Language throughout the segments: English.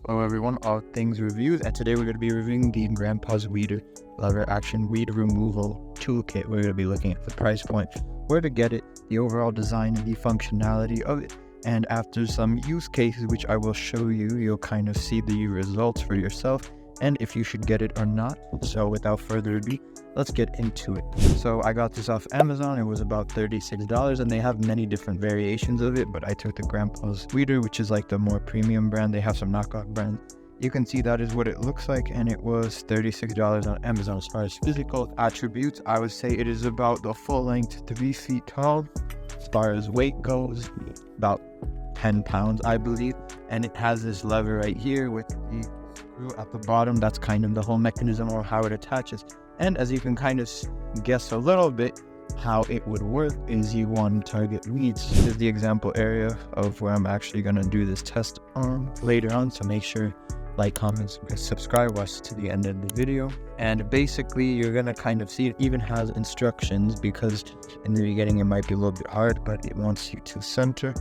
Hello everyone, all things reviews, and today we're going to be reviewing the Grandpa's Weeder Lever Action Weed Removal Toolkit. We're going to be looking at the price point, where to get it, the overall design and the functionality of it, and after some use cases which I will show you, you'll kind of see the results for yourself and if you should get it or not. So without further ado, let's get into it. So I got this off Amazon. It was about $36 and they have many different variations of it, but I took the Grandpa's Weeder, which is like the more premium brand. They have some knockoff brands. You can see that is what it looks like, and it was $36 on Amazon. As far as physical attributes, I would say it is about the full length, 3 feet tall. As far as weight goes, about 10 pounds, I believe. And it has this lever right here with the screw at the bottom. That's kind of the whole mechanism or how it attaches. And as you can kind of guess a little bit, how it would work is you want to target weeds. This is the example area of where I'm actually going to do this test on later on. So make sure like, comment, subscribe, watch to the end of the video. And basically you're going to kind of see it even has instructions, because in the beginning it might be a little bit hard, but it wants you to center,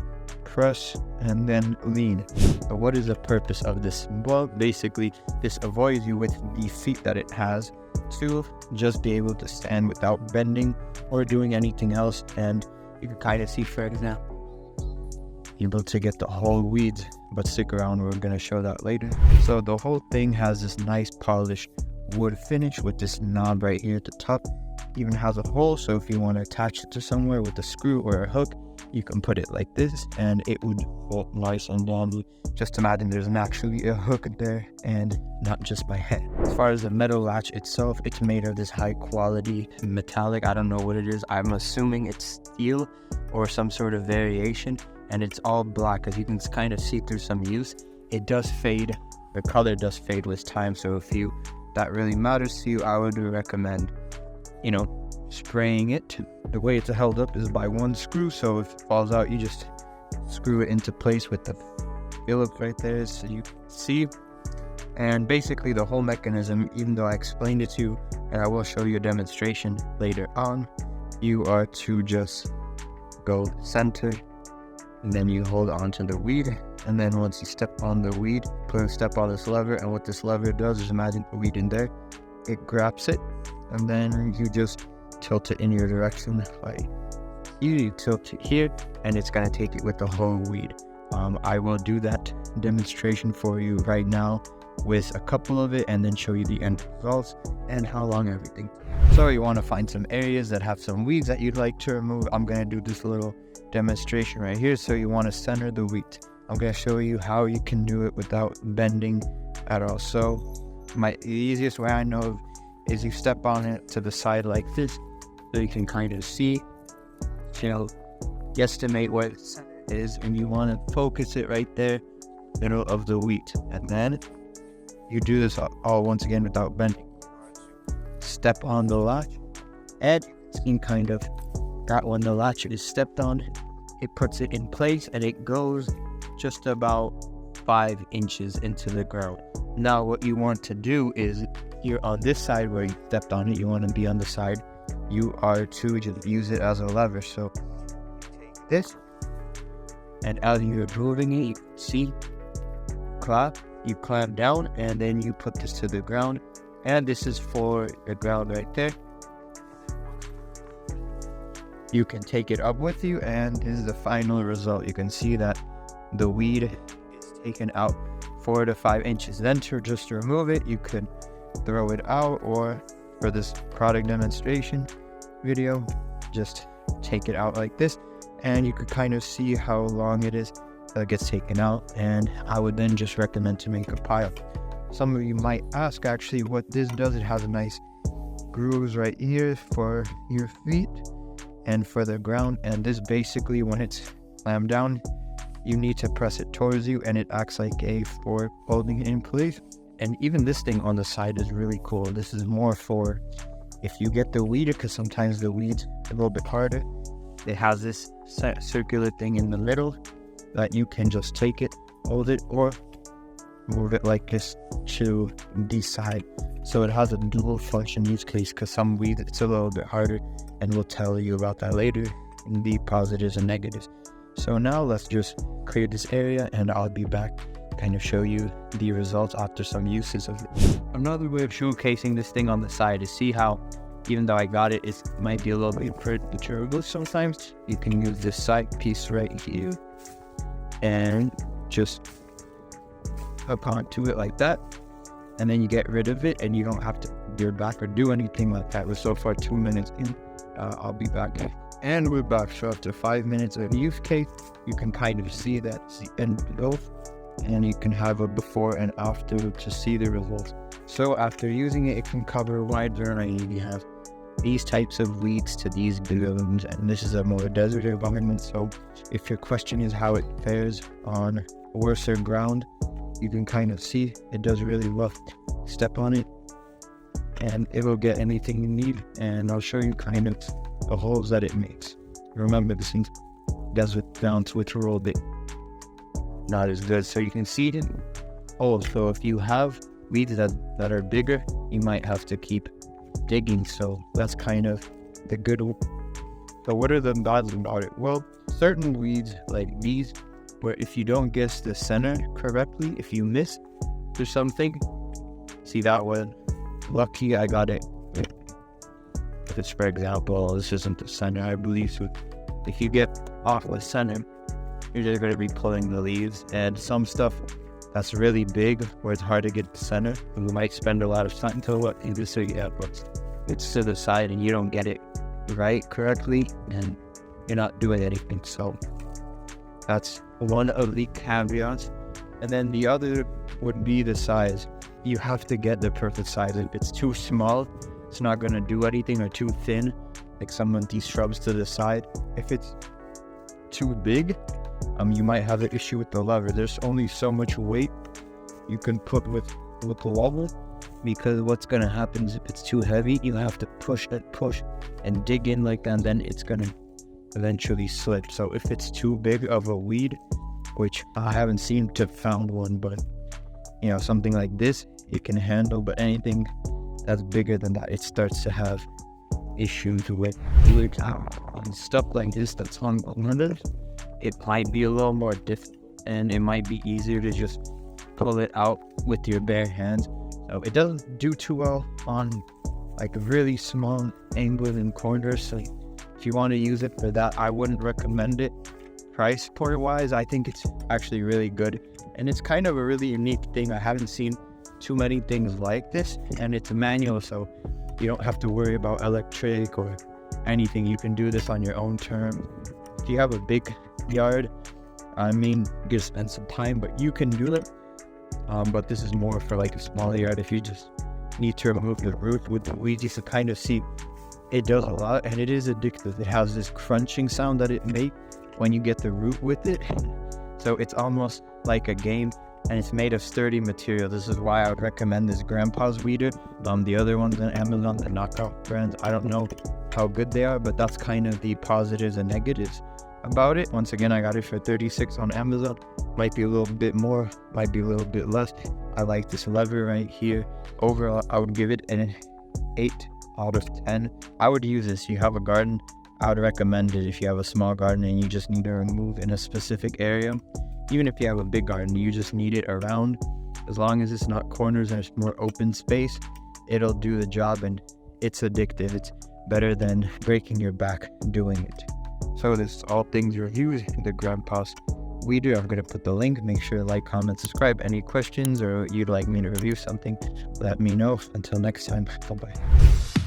press, and then lean. So what is the purpose of this? Well, basically this avoids you with the feet that it has to just be able to stand without bending or doing anything else. And you can kind of see, for example, able to get the whole weeds, but stick around, we're going to show that later. So the whole thing has this nice polished wood finish with this knob right here at the top. Even has a hole, so if you want to attach it to somewhere with a screw or a hook, you can put it like this and it would bolt nice and dandy. Just imagine there's actually a hook there and not just my head. As far as the metal latch itself, it's made of this high quality metallic. I don't know what it is. I'm assuming it's steel or some sort of variation, and it's all black. As you can kind of see through some use, it does fade. The color does fade with time, so if that really matters to you, I would recommend, spraying it. The way it's held up is by one screw, so if it falls out, you just screw it into place with the Phillips right there, so you can see. And basically the whole mechanism, even though I explained it to you, and I will show you a demonstration later on, you are to just go center, and then you hold on to the weed, and then once you step on the weed, step on this lever, and what this lever does is, imagine the weed in there, it grabs it, and then you just tilt it in your direction. Like you tilt it here, and it's gonna take it with the whole weed. I will do that demonstration for you right now with a couple of it, and then show you the end results and how long everything. So you want to find some areas that have some weeds that you'd like to remove. I'm gonna do this little demonstration right here. So you want to center the wheat. I'm going to show you how you can do it without bending at all. So the easiest way I know of is you step on it to the side like this, so you can kind of see, guesstimate what it is, and you want to focus it right there, middle of the wheat. And then you do this all once again without bending. Step on the latch, and you can kind of, that when the latch is stepped on, it puts it in place and it goes just about 5 inches into the ground. Now what you want to do is, you're on this side where you stepped on it, you want to be on the side you are to just use it as a lever. So take this, and as you're moving it, you can see, you clamp down, and then you put this to the ground, and this is for the ground right there. You can take it up with you, and this is the final result. You can see that the weed is taken out 4 to 5 inches. Then to just remove it, you could throw it out, or for this product demonstration video, just take it out like this, and you could kind of see how long it is that gets taken out. And I would then just recommend to make a pile. Some of you might ask actually what this does. It has a nice grooves right here for your feet and for the ground, and this basically, when it's slammed down, you need to press it towards you, and it acts like a fork holding it in place. And even this thing on the side is really cool. This is more for if you get the weeder, because sometimes the weed's a little bit harder. It has this circular thing in the middle that you can just take it, hold it, or move it like this to the side. So it has a dual function use case, because some weed, it's a little bit harder, and we'll tell you about that later in the positives and negatives. So now let's just clear this area, and I'll be back kind of show you the results after some uses of it. Another way of showcasing this thing on the side is see how, even though I got it, it might be a little bit perturbable sometimes. You can use this side piece right here and just hook onto it like that, and then you get rid of it and you don't have to gear back or do anything like that. We're so far 2 minutes in. I'll be back. And we're back. So after 5 minutes of use case, you can kind of see that's the end result, and you can have a before and after to see the results. So after using it, it can cover a wide variety. You have these types of weeds to these blooms, and this is a more desert environment. So if your question is how it fares on worser ground, you can kind of see it does really well. Step on it and it will get anything you need, and I'll show you kind of the holes that it makes. Remember, this thing desert down to it's a little bit not as good, so you can see it holes. So if you have weeds that are bigger, you might have to keep digging. So that's kind of the good. So what are the bads about it? Well, certain weeds like these, where if you don't guess the center correctly, if you miss or something, see that one, lucky I got it. If it's, for example, this isn't the center, I believe. So if you get off the center, you're just going to be pulling the leaves, and some stuff that's really big where it's hard to get the center, and you might spend a lot of time to what you just so you have, but it's to the side and you don't get it right correctly and you're not doing anything. So that's one of the caveats. And then the other would be the size. You have to get the perfect size. If it's too small, it's not going to do anything, or too thin, like some of these shrubs to the side. If it's too big, you might have an issue with the lever. There's only so much weight you can put with the lever, because what's going to happen is if it's too heavy, you have to push and dig in like that, and then it's going to eventually slip. So if it's too big of a weed, which I haven't seemed to found one, but you know, something like this it can handle, but anything that's bigger than that, it starts to have issues with and stuff like this that's on corners. It might be a little more difficult, and it might be easier to just pull it out with your bare hands. So it doesn't do too well on like really small angles and corners. So if you want to use it for that, I wouldn't recommend it. Price point wise, I think it's actually really good, and it's kind of a really unique thing. I haven't seen too many things like this, and it's a manual, so you don't have to worry about electric or anything. You can do this on your own terms. If you have a big yard, I mean, you can spend some time, but you can do it. But this is more for like a small yard. If you just need to remove the root with the weeds, you can kind of see it does a lot, and it is addictive. It has this crunching sound that it makes when you get the root with it. So it's almost like a game, and it's made of sturdy material. This is why I would recommend this Grandpa's weeder. The other ones on Amazon, the knockout brands, I don't know how good they are, but that's kind of the positives and negatives about it. Once again, I got it for $36 on Amazon. Might be a little bit more, might be a little bit less. I like this lever right here. Overall, I would give it an 8 out of 10. I would use this. You have a garden, I would recommend it. If you have a small garden and you just need to remove in a specific area, even if you have a big garden, you just need it around. As long as it's not corners and it's more open space, it'll do the job, and it's addictive. It's better than breaking your back doing it. So this is all things reviews, the Grandpa's weeder. I'm going to put the link. Make sure to like, comment, subscribe. Any questions or you'd like me to review something, let me know. Until next time, bye-bye.